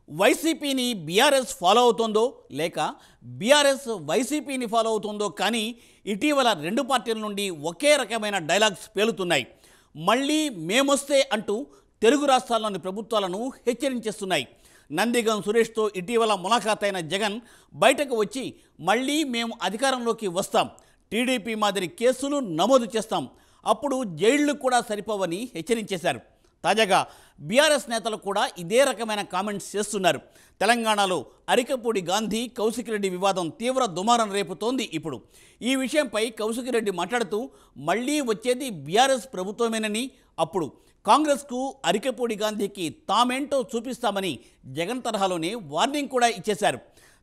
వైసీపీని BRS follow అవుతుందో లేక బీఆర్ఎస్ వైసీపీని ఫాలో అవుతుందో కానీ ఇటీవల రెండు పార్టీల నుండి ఒకే రకమైన డైలాగ్స్ పేలుతున్నాయి. మళ్ళీ మేమొస్తే అంటూ తెలుగు రాష్ట్రాల్లోని ప్రభుత్వాలను హెచ్చరించేస్తున్నాయి. నందిగం సురేష్తో ఇటీవల ములాఖాతైన జగన్ బయటకు వచ్చి మళ్ళీ మేము అధికారంలోకి వస్తాం, టీడీపీ మాదిరి కేసులు నమోదు చేస్తాం, అప్పుడు జైళ్లు కూడా సరిపోవని హెచ్చరించేశారు. తాజాగా బీఆర్ఎస్ నేతలు కూడా ఇదే రకమైన కామెంట్స్ చేస్తున్నారు. తెలంగాణలో అరికపూడి గాంధీ కౌశిక్ రెడ్డి వివాదం తీవ్ర దుమారం రేపుతోంది. ఇప్పుడు ఈ విషయంపై కౌశిక్ రెడ్డి మాట్లాడుతూ మళ్ళీ వచ్చేది బీఆర్ఎస్ ప్రభుత్వమేనని, అప్పుడు కాంగ్రెస్కు అరికపూడి గాంధీకి తామేంటో చూపిస్తామని జగన్ తరహాలోనే వార్నింగ్ కూడా ఇచ్చేశారు.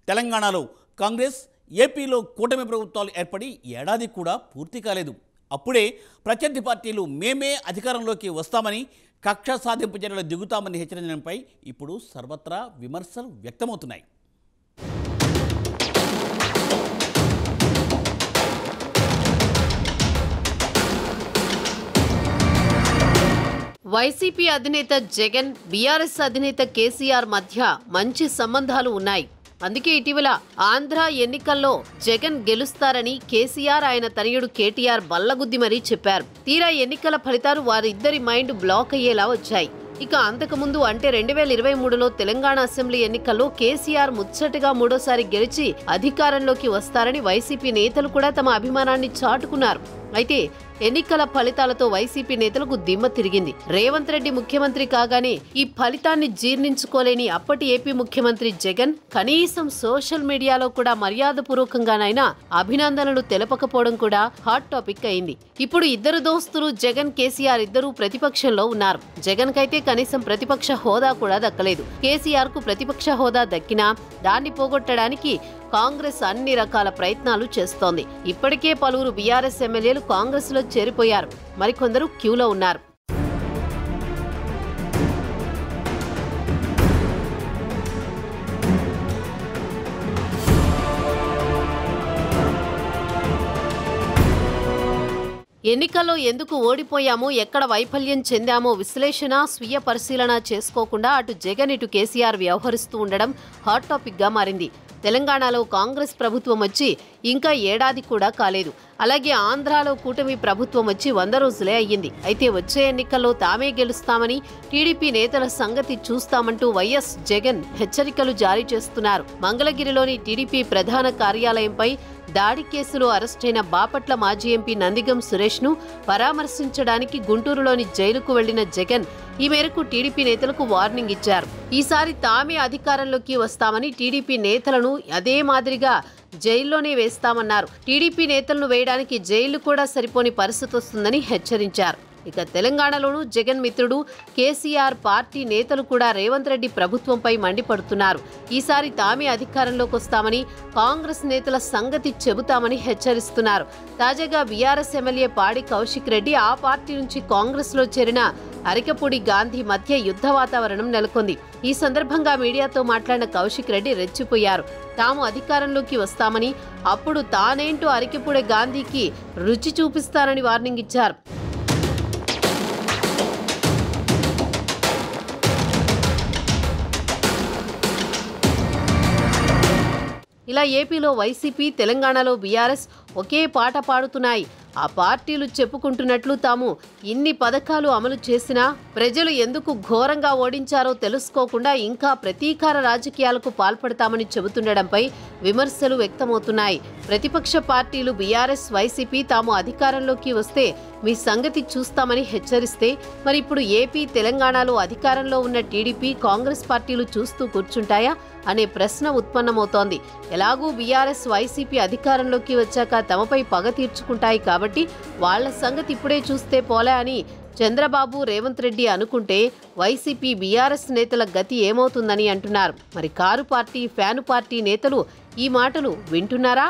తెలంగాణలో కాంగ్రెస్, ఏపీలో కూటమి ప్రభుత్వాలు ఏర్పడి ఏడాది కూడా పూర్తి కాలేదు. అప్పుడే ప్రత్యర్థి పార్టీలు మేమే అధికారంలోకి వస్తామని, కక్ష సాధింపు చర్యలు దిగుతామని హెచ్చరించడంపై ఇప్పుడు సర్వత్రా విమర్శలు వ్యక్తమవుతున్నాయి. వైసీపీ అధినేత జగన్, బీఆర్ఎస్ అధినేత కేసీఆర్ మధ్య మంచి సంబంధాలు ఉన్నాయి. అందుకే ఇటీవల ఆంధ్ర ఎన్నికల్లో జగన్ గెలుస్తారని కేసీఆర్ ఆయన తనయుడు కేటీఆర్ బల్లగుద్ది మరీ చెప్పారు. తీరా ఎన్నికల ఫలితాలు వారిద్దరి మైండ్ బ్లాక్ అయ్యేలా వచ్చాయి. ఇక అంతకుముందు అంటే 2023లో తెలంగాణ అసెంబ్లీ ఎన్నికల్లో కేసీఆర్ ముచ్చటగా మూడోసారి గెలిచి అధికారంలోకి వస్తారని వైసీపీ నేతలు కూడా తమ అభిమానాన్ని చాటుకున్నారు. అయితే ఎన్నికల ఫలితాలతో వైసీపీ నేతలకు దిమ్మ తిరిగింది. రేవంత్ రెడ్డి ముఖ్యమంత్రి కాగానే ఈ ఫలితాన్ని జీర్ణించుకోలేని అప్పటి ఏపీ ముఖ్యమంత్రి జగన్ కనీసం సోషల్ మీడియాలో కూడా మర్యాదపూర్వకంగానైనా అభినందనలు తెలపకపోవడం కూడా హాట్ టాపిక్ అయింది. ఇప్పుడు ఇద్దరు దోస్తులు జగన్, కేసీఆర్ ఇద్దరూ ప్రతిపక్షంలో ఉన్నారు. జగన్ కైతే కనీసం ప్రతిపక్ష హోదా కూడా దక్కలేదు. కేసీఆర్ కు ప్రతిపక్ష హోదా దక్కినా దాన్ని పోగొట్టడానికి కాంగ్రెస్ అన్ని రకాల ప్రయత్నాలు చేస్తోంది. ఇప్పటికే పలువురు బీఆర్ఎస్ ఎమ్మెల్యేలు కాంగ్రెస్ లో చేరిపోయారు. మరికొందరు క్యూలో ఉన్నారు. ఎన్నికల్లో ఎందుకు ఓడిపోయామో, ఎక్కడ వైఫల్యం చెందామో విశ్లేషణ, స్వీయ పరిశీలన చేసుకోకుండా అటు జగన్ ఇటు కేసీఆర్ వ్యవహరిస్తూ ఉండడం హాట్ టాపిక్ గా మారింది. తెలంగాణలో కాంగ్రెస్ ప్రభుత్వం వచ్చి ఇంకా ఏడాది కూడా కాలేదు. అలాగే ఆంధ్రాలో కూటమి ప్రభుత్వం వచ్చి 100 రోజులే అయ్యింది. అయితే వచ్చే ఎన్నికల్లో తామే గెలుస్తామని, టీడీపీ నేతల సంగతి చూస్తామంటూ వైఎస్ జగన్ హెచ్చరికలు జారీ చేస్తున్నారు. మంగళగిరిలోని టీడీపీ ప్రధాన కార్యాలయంపై దాడి కేసులో అరెస్టైన బాపట్ల మాజీ ఎంపీ నందిగం సురేష్ ను పరామర్శించడానికి గుంటూరులోని జైలుకు వెళ్లిన జగన్ ఈ మేరకు టీడీపీ నేతలకు వార్నింగ్ ఇచ్చారు. ఈసారి తామే అధికారంలోకి వస్తామని, టీడీపీ నేతలను అదే మాదిరిగా జైల్లోనే వేస్తామన్నారు. టీడీపీ నేతలను వేయడానికి జైళ్లు కూడా సరిపోని పరిస్థితి వస్తుందని హెచ్చరించారు. ఇక తెలంగాణలోనూ జగన్ మిత్రుడు కేసీఆర్ పార్టీ నేతలు కూడా రేవంత్ రెడ్డి ప్రభుత్వంపై మండిపడుతున్నారు. ఈసారి తామే అధికారంలోకి వస్తామని, కాంగ్రెస్ నేతల సంగతి చెబుతామని హెచ్చరిస్తున్నారు. తాజాగా బీఆర్ఎస్ ఎమ్మెల్యే పాడి కౌశిక్ రెడ్డి, ఆ పార్టీ నుంచి కాంగ్రెస్ లో చేరిన అరికపూడి గాంధీ మధ్య యుద్ధ వాతావరణం నెలకొంది. ఈ సందర్భంగా మీడియాతో మాట్లాడిన కౌశిక్ రెడ్డి రెచ్చిపోయారు. తాము అధికారంలోకి వస్తామని, అప్పుడు తానేంటో అరికపూడి గాంధీకి రుచి చూపిస్తారని వార్నింగ్ ఇచ్చారు. ఇలా ఏపీలో వైసీపీ, తెలంగాణలో బీఆర్ఎస్ ఒకే పాట పాడుతున్నాయి. ఆ పార్టీలు చెప్పుకుంటున్నట్లు తాము ఇన్ని పథకాలు అమలు చేసినా ప్రజలు ఎందుకు ఘోరంగా ఓడించారో తెలుసుకోకుండా ఇంకా ప్రతీకార రాజకీయాలకు పాల్పడతామని చెబుతుండడంపై విమర్శలు వ్యక్తమవుతున్నాయి. ప్రతిపక్ష పార్టీలు బీఆర్ఎస్, వైసీపీ తాము అధికారంలోకి వస్తే మీ సంగతి చూస్తామని హెచ్చరిస్తే మరి ఇప్పుడు ఏపీ, తెలంగాణలో అధికారంలో ఉన్న టీడీపీ, కాంగ్రెస్ పార్టీలు చూస్తూ కూర్చుంటాయా అనే ప్రశ్న ఉత్పన్నమవుతోంది. ఎలాగూ బీఆర్ఎస్, వైసీపీ అధికారంలోకి వచ్చాక తమపై పగ తీర్చుకుంటాయి కాబట్టి వాళ్ల సంగతి ఇప్పుడే చూస్తే పోలే అని చంద్రబాబు, రేవంత్ రెడ్డి అనుకుంటే వైసీపీ, బీఆర్ఎస్ నేతల గతి ఏమవుతుందని అంటున్నారు. మరి కారు పార్టీ, ఫ్యాను పార్టీ నేతలు ఈ మాటలు వింటున్నారా?